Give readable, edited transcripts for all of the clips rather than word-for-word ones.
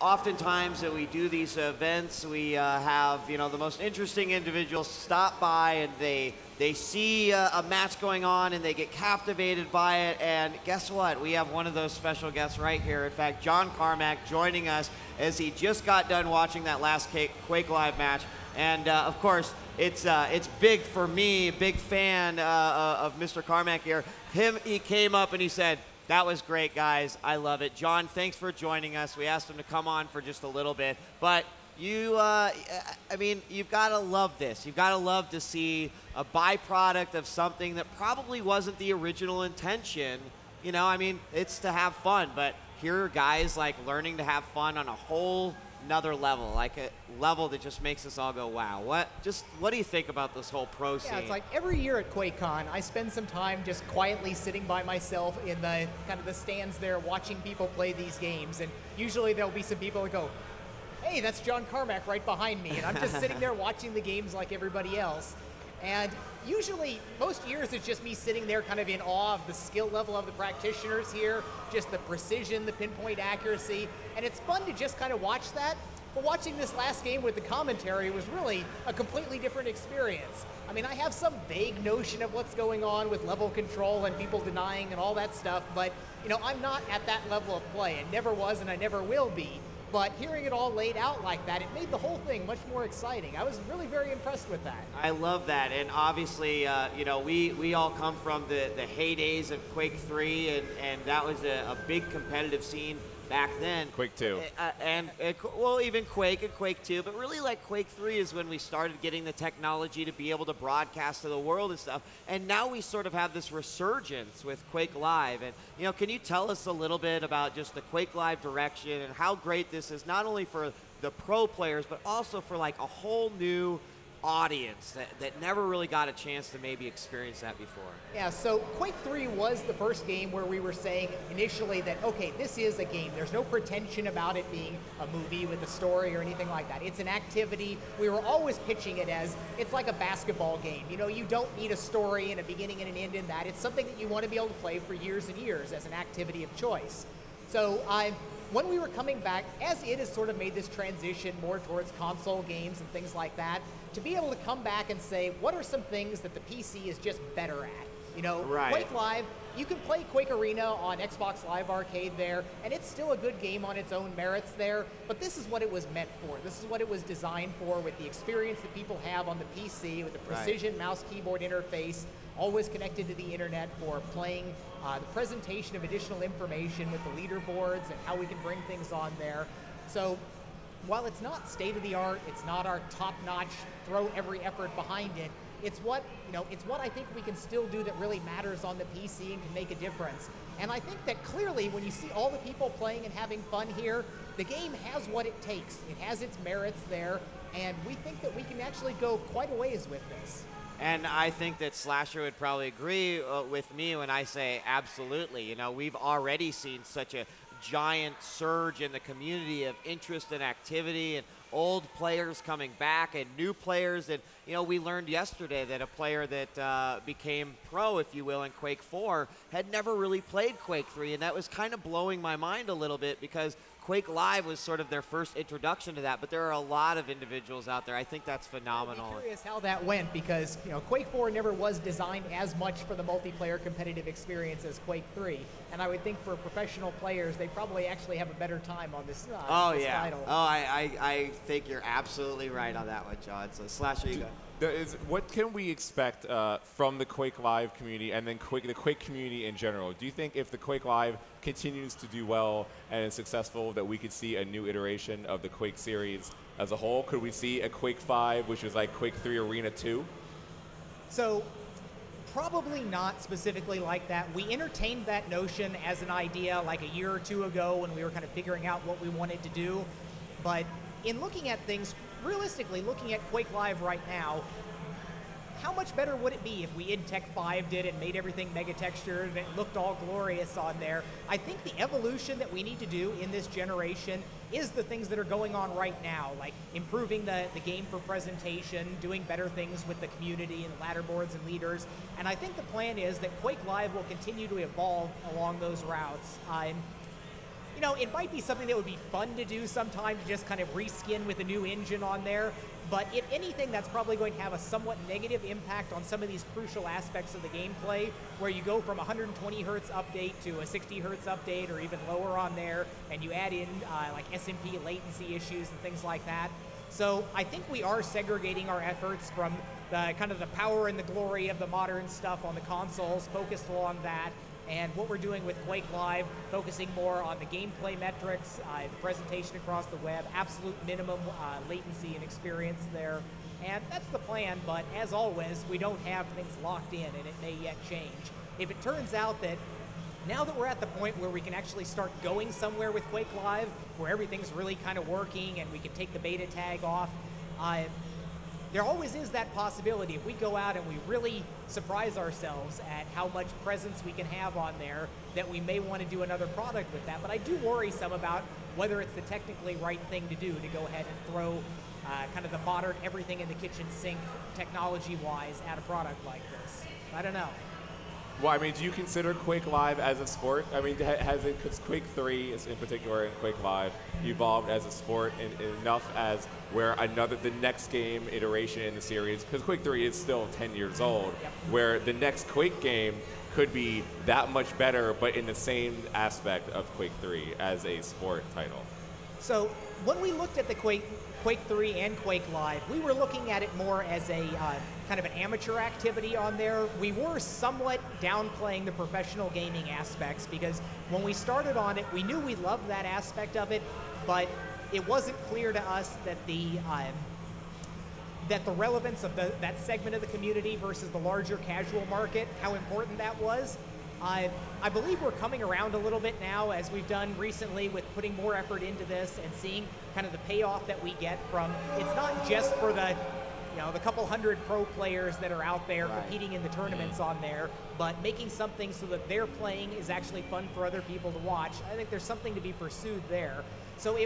Oftentimes that we do these events, we have the most interesting individuals stop by and they see a match going on and they get captivated by it. And guess what? We have one of those special guests right here. In fact, John Carmack joining us as he just got done watching that last Quake Live match. And of course, it's big for me, big fan of Mr. Carmack here. He came up and he said, "That was great, guys. I love it." John, thanks for joining us. We asked him to come on for just a little bit, but you, I mean, you've got to love this. You've got to love to see a byproduct of something that probably wasn't the original intention. I mean, it's to have fun, but here are guys like learning to have fun on a whole another level, like a level that just makes us all go, wow. What do you think about this whole pro scene? Yeah, it's like every year at QuakeCon, I spend some time just quietly sitting by myself in the kind of the stands there watching people play these games. And usually there'll be some people that go, "Hey, that's John Carmack right behind me." And I'm just sitting there watching the games like everybody else. And usually, most years, it's just me sitting there kind of in awe of the skill level of the practitioners here, just the precision, the pinpoint accuracy, and it's fun to just kind of watch that. But watching this last game with the commentary was really a completely different experience. I mean, I have some vague notion of what's going on with level control and people denying and all that stuff, but I'm not at that level of play. I never was and I never will be. But hearing it all laid out like that, it made the whole thing much more exciting. I was really very impressed with that. I love that, and obviously, we all come from the heydays of Quake 3, and that was a big competitive scene back then. Quake 2. Well, even Quake and Quake 2, but really like Quake 3 is when we started getting the technology to be able to broadcast to the world and stuff. And now we sort of have this resurgence with Quake Live. And, can you tell us a little bit about just the Quake Live direction and how great this is, not only for the pro players, but also for like a whole new audience that never really got a chance to maybe experience that before? Yeah, so Quake 3 was the first game where we were saying initially that, okay, this is a game. There's no pretension about it being a movie with a story or anything like that. It's an activity. We were always pitching it as, it's like a basketball game. You don't need a story and a beginning and an end in that. It's something that you want to be able to play for years and years as an activity of choice. So when we were coming back, as it has sort of made this transition more towards console games and things like that, to be able to come back and say, what are some things that the PC is just better at? Right. Quake Live, you can play Quake Arena on Xbox Live Arcade there, and it's still a good game on its own merits there, but this is what it was meant for. This is what it was designed for, with the experience that people have on the PC, with the precision mouse keyboard interface, always connected to the internet for playing, the presentation of additional information with the leaderboards and how we can bring things on there. So while it's not state-of-the-art, it's not our top-notch, throw every effort behind it, it's what I think we can still do that really matters on the PC and can make a difference. And I think that clearly when you see all the people playing and having fun here, the game has what it takes. It has its merits there, and we think that we can actually go quite a ways with this. And I think that Slasher would probably agree with me when I say absolutely. We've already seen such a giant surge in the community of interest and activity, and old players coming back and new players. And we learned yesterday that a player that became pro, if you will, in Quake 4 had never really played Quake 3, and that was kind of blowing my mind a little bit because Quake Live was sort of their first introduction to that, but there are a lot of individuals out there. I think that's phenomenal. I'm curious how that went because Quake 4 never was designed as much for the multiplayer competitive experience as Quake 3, and I would think for professional players they probably actually have a better time on this, this title. Oh, I think you're absolutely right on that one, John. So Slasher, you go. What can we expect from the Quake Live community and then the Quake community in general? Do you think if the Quake Live continues to do well and is successful that we could see a new iteration of the Quake series as a whole? Could we see a Quake 5, which is like Quake 3 Arena 2? So probably not specifically like that. We entertained that notion as an idea like a year or two ago when we were kind of figuring out what we wanted to do. But in looking at things, realistically, looking at Quake Live right now, how much better would it be if we id Tech 5 did and made everything mega textured and it looked all glorious on there? I think the evolution that we need to do in this generation is the things that are going on right now, like improving the game for presentation, doing better things with the community and the ladder boards and leaders. And I think the plan is that Quake Live will continue to evolve along those routes. you know, it might be something that would be fun to do sometime, to just kind of reskin with a new engine on there. But if anything, that's probably going to have a somewhat negative impact on some of these crucial aspects of the gameplay, where you go from 120 hertz update to a 60 hertz update or even lower on there, and you add in like SMP latency issues and things like that. So I think we are segregating our efforts from the kind of the power and the glory of the modern stuff on the consoles, focused along that, and what we're doing with Quake Live, focusing more on the gameplay metrics, the presentation across the web, absolute minimum latency and experience there. And that's the plan, but as always, we don't have things locked in, and it may yet change. If it turns out that now that we're at the point where we can actually start going somewhere with Quake Live, where everything's really kind of working and we can take the beta tag off, there always is that possibility. If we go out and we really surprise ourselves at how much presence we can have on there, that we may want to do another product with that. But I do worry some about whether it's the technically right thing to do to go ahead and throw kind of the modern everything in the kitchen sink technology-wise at a product like this. I don't know. Well, I mean, do you consider Quake Live as a sport? I mean, has it, because Quake 3 is in particular and Quake Live evolved as a sport enough as where the next game iteration in the series, because Quake 3 is still 10 years old, yep, where the next Quake game could be that much better, but in the same aspect of Quake 3 as a sport title? So when we looked at the Quake 3 and Quake Live, we were looking at it more as a kind of an amateur activity on there. We were somewhat downplaying the professional gaming aspects, because when we started on it, we knew we loved that aspect of it, but it wasn't clear to us that the relevance of that segment of the community versus the larger casual market, how important that was. I believe we're coming around a little bit now, as we've done recently with putting more effort into this and seeing kind of the payoff that we get from, it's not just for the, you know, the couple hundred pro players that are out there competing in the tournaments on there, but making something so that they're playing is actually fun for other people to watch. I think there's something to be pursued there. So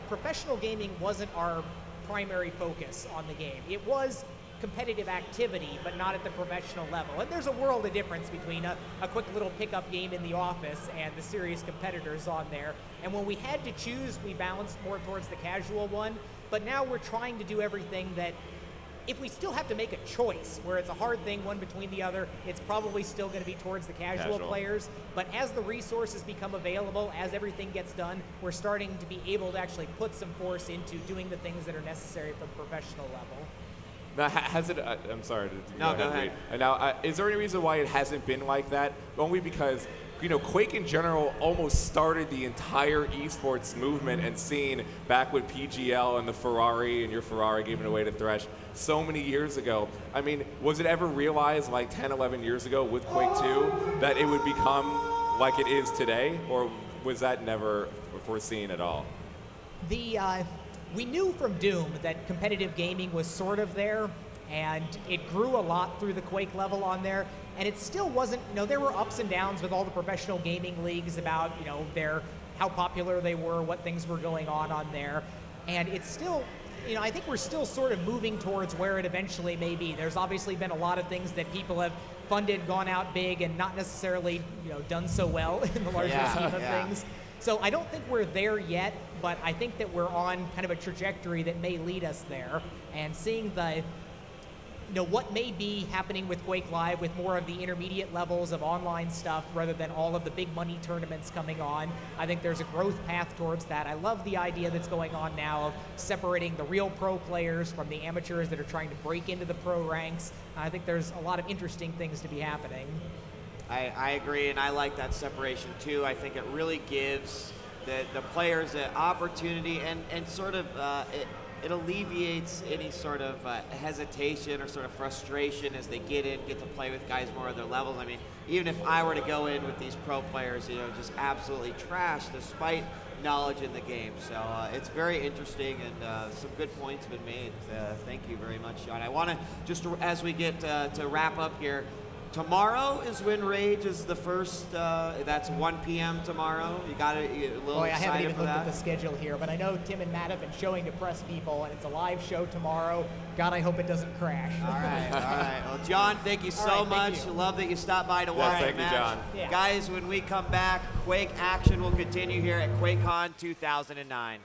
professional gaming wasn't our primary focus on the game. It was competitive activity, but not at the professional level. And there's a world of difference between a quick little pickup game in the office and the serious competitors on there. And when we had to choose, we balanced more towards the casual one. But now we're trying to do everything that, if we still have to make a choice where it's a hard thing, one between the other, it's probably still going to be towards the casual players. But as the resources become available, as everything gets done, we're starting to be able to actually put some force into doing the things that are necessary for the professional level. Now, has it? I'm sorry. No, go ahead. Now, is there any reason why it hasn't been like that? Only because, you know, Quake in general almost started the entire esports movement and scene back with PGL and the Ferrari and your Ferrari giving away to Thresh so many years ago. I mean, was it ever realized like 10, 11 years ago with Quake 2 that it would become like it is today, or was that never foreseen at all? We knew from Doom that competitive gaming was sort of there, and it grew a lot through the Quake level on there, and it still wasn't, you know, there were ups and downs with all the professional gaming leagues about, you know, how popular they were, what things were going on there, and it's still, you know, I think we're still sort of moving towards where it eventually may be. There's obviously been a lot of things that people have funded, gone out big, and not necessarily, you know, done so well in the larger scheme of things. So I don't think we're there yet, but I think that we're on kind of a trajectory that may lead us there. And seeing the, you know, what may be happening with Quake Live with more of the intermediate levels of online stuff rather than all of the big money tournaments coming on, I think there's a growth path towards that. I love the idea that's going on now of separating the real pro players from the amateurs that are trying to break into the pro ranks. I think there's a lot of interesting things to be happening. I agree, and I like that separation too. I think it really gives the players an opportunity, and sort of it alleviates any sort of hesitation or sort of frustration as they get to play with guys more of their levels. I mean, even if I were to go in with these pro players, you know, just absolutely trash despite knowledge in the game. So it's very interesting, and some good points have been made. Thank you very much, Sean. I want to, just as we get to wrap up here, Tomorrow is when Rage is the first. That's 1 p.m. tomorrow. You got it. A little Boy, I excited haven't even for looked that? at the schedule here, but I know Tim and Matt have been showing to press people, and it's a live show tomorrow. God, I hope it doesn't crash. All right, all right. Well, John, thank you so right, much. thank you. Love that you stopped by to watch thank the you, match. John. Yeah. Guys, when we come back, Quake action will continue here at QuakeCon 2009.